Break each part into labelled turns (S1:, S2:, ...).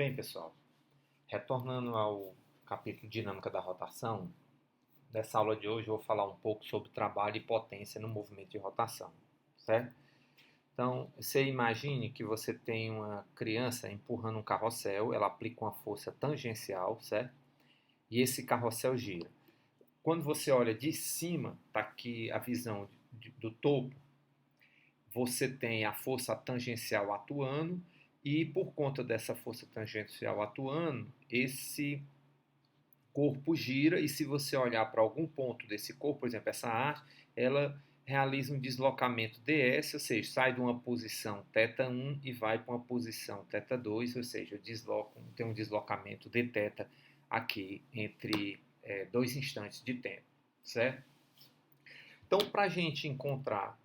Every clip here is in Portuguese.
S1: Bem, pessoal, retornando ao capítulo Dinâmica da Rotação, nessa aula de hoje eu vou falar um pouco sobre trabalho e potência no movimento de rotação, certo? Então, você imagine que você tem uma criança empurrando um carrossel, ela aplica uma força tangencial, certo? E esse carrossel gira. Quando você olha de cima, está aqui a visão do topo, você tem a força tangencial atuando e por conta dessa força tangencial atuando, esse corpo gira e se você olhar para algum ponto desse corpo, por exemplo, essa arte, ela realiza um deslocamento ds, ou seja, sai de uma posição θ1 e vai para uma posição θ2, ou seja, tem um deslocamento de θ aqui entre dois instantes de tempo, certo? Então, para a gente encontrar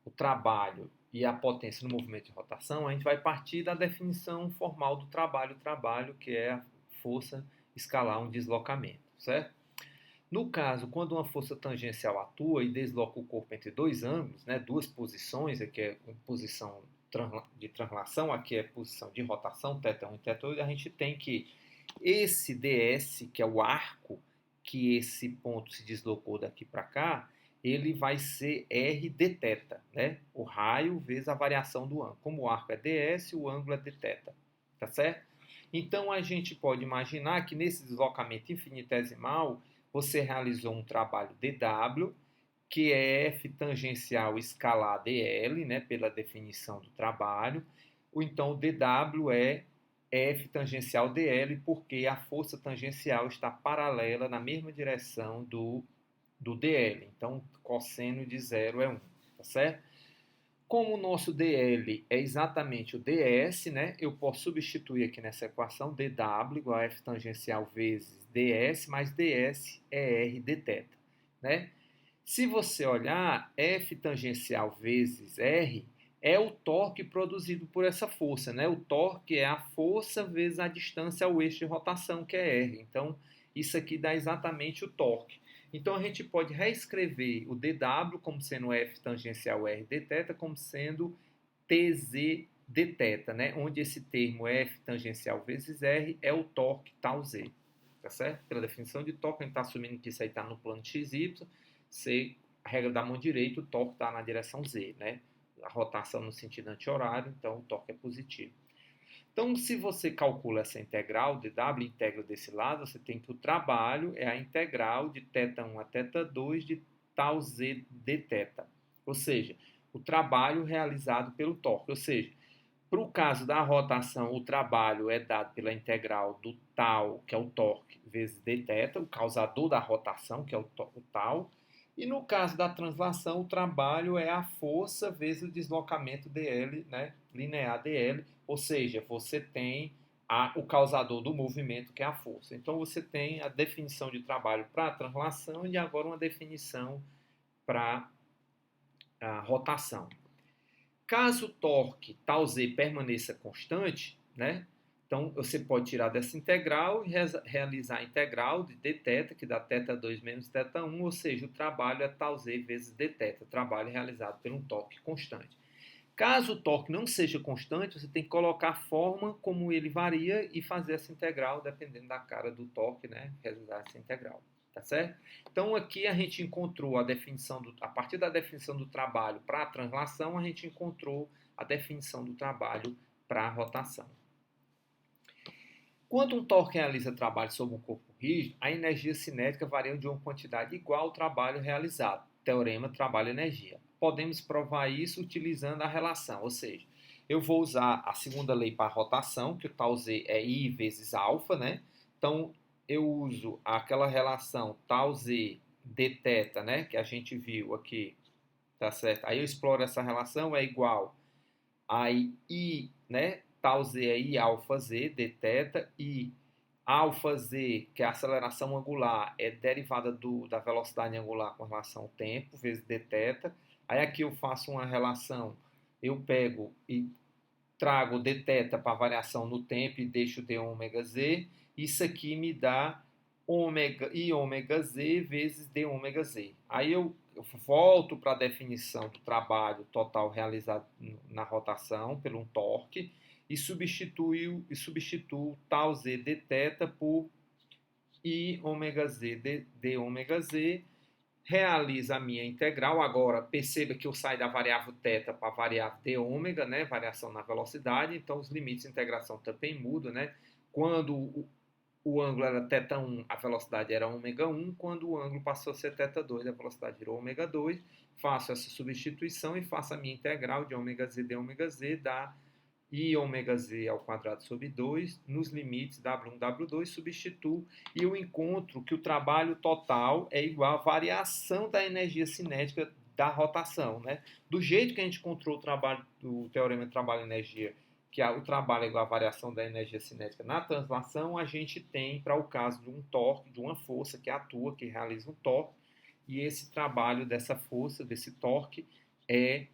S1: o trabalho e a potência no movimento de rotação, a gente vai partir da definição formal do trabalho. O trabalho, que é a força escalar um deslocamento, certo? No caso, quando uma força tangencial atua e desloca o corpo entre dois ângulos, né, duas posições, aqui é posição de translação, aqui é posição de rotação, θ1 e θ2, a gente tem que esse ds, que é o arco que esse ponto se deslocou daqui para cá, ele vai ser r dθ, né? O raio vezes a variação do ângulo. Como o arco é ds, o ângulo é dθ, tá certo? Então a gente pode imaginar que nesse deslocamento infinitesimal você realizou um trabalho dw, que é f tangencial escalar dl, né, pela definição do trabalho, ou então o dw é f tangencial dl, porque a força tangencial está paralela na mesma direção do dl. Então, cosseno de zero é 1, tá certo? Como o nosso dl é exatamente o ds, né, eu posso substituir aqui nessa equação dw igual a f tangencial vezes ds, mais ds é r dθ, né? Se você olhar, F tangencial vezes R é o torque produzido por essa força, né? O torque é a força vezes a distância ao eixo de rotação, que é R. Então, isso aqui dá exatamente o torque. Então, a gente pode reescrever o dw como sendo F tangencial R dθ, como sendo Tz dθ, né? Onde esse termo F tangencial vezes R é o torque tal Z. Tá certo? Pela definição de torque, a gente está assumindo que isso aí está no plano XY. C, a regra da mão direita, o torque está na direção Z, né? A rotação no sentido anti-horário, então o torque é positivo. Então, se você calcula essa integral de W, integra desse lado, você tem que o trabalho é a integral de θ1 a θ2 de tal Z dθ. Ou seja, o trabalho realizado pelo torque. Ou seja, para o caso da rotação, o trabalho é dado pela integral do tal, que é o torque, vezes dθ, o causador da rotação, que é o tal. E no caso da translação, o trabalho é a força vezes o deslocamento dl, né, linear dl, ou seja, você tem o causador do movimento, que é a força. Então você tem a definição de trabalho para a translação e agora uma definição para a rotação. Caso o torque tal Z permaneça constante, né? Então você pode tirar dessa integral e realizar a integral de dθ, que dá θ2 menos θ1, ou seja, o trabalho é tal Z vezes dθ, trabalho realizado por um torque constante. Caso o torque não seja constante, você tem que colocar a forma como ele varia e fazer essa integral, dependendo da cara do torque, né? Realizar essa integral. Tá certo? Então aqui a gente encontrou a partir da definição do trabalho para a translação, a gente encontrou a definição do trabalho para a rotação. Quando um torque realiza trabalho sobre um corpo rígido, a energia cinética varia de uma quantidade igual ao trabalho realizado. Teorema trabalho-energia. Podemos provar isso utilizando a relação, ou seja, eu vou usar a segunda lei para a rotação, que o tal Z é I vezes alfa, né? Então, eu uso aquela relação tal Z dθ, né, que a gente viu aqui, tá certo? Aí eu exploro essa relação, é igual a I, né, tal Z é I alfa Z dθ, e alfa Z, que é a aceleração angular, é derivada da velocidade angular com relação ao tempo, vezes dθ. Aí aqui eu faço uma relação, eu pego e trago dθ para a variação no tempo e deixo d ômega z. Isso aqui me dá i ômega z vezes d ômega z. Aí eu volto para a definição do trabalho total realizado na rotação pelo um torque. e substituo tal Z dθ por I ômega Z d ômega Z, realiza a minha integral. Agora, perceba que eu saio da variável θ para a variável d ômega, né? Variação na velocidade, então os limites de integração também mudam, né? Quando o ângulo era θ1, a velocidade era ômega 1, quando o ângulo passou a ser θ2, a velocidade virou ômega 2, faço essa substituição e faço a minha integral de ômega Z d ômega Z, dá I ômega Z ao quadrado sobre 2, nos limites W1, W2, substituo e eu encontro que o trabalho total é igual à variação da energia cinética da rotação, né? Do jeito que a gente encontrou o trabalho do teorema de trabalho-energia, que o trabalho é igual à variação da energia cinética na translação, a gente tem para o caso de um torque, de uma força que atua, que realiza um torque, e esse trabalho dessa força, desse torque, é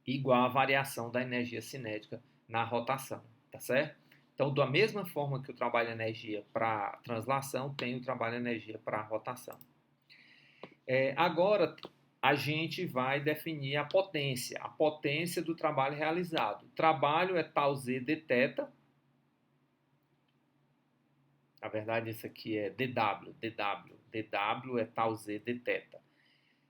S1: igual à variação da energia cinética na rotação, tá certo? Então, da mesma forma que eu trabalho energia para translação, tenho o trabalho energia para rotação. Agora, a gente vai definir a potência do trabalho realizado. O trabalho é tal Z dθ, na verdade isso aqui é dW é tal Z dθ.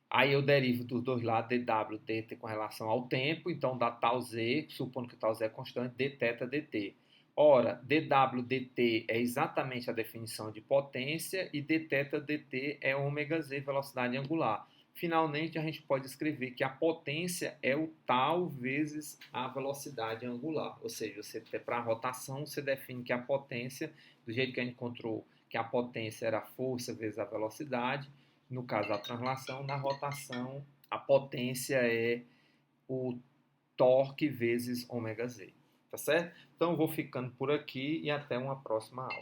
S1: Aí eu derivo dos dois lados dW, dt com relação ao tempo, então dá tal Z, supondo que tal Z é constante, dθ, dt. Ora, dW, dt é exatamente a definição de potência e dθ, dt é ômega Z, velocidade angular. Finalmente, a gente pode escrever que a potência é o tal vezes a velocidade angular. Ou seja, para a rotação, você define que a potência, do jeito que a gente encontrou que a potência era a força vezes a velocidade, no caso da translação, na rotação, a potência é o torque vezes ômega Z. Tá certo? Então, eu vou ficando por aqui e até uma próxima aula.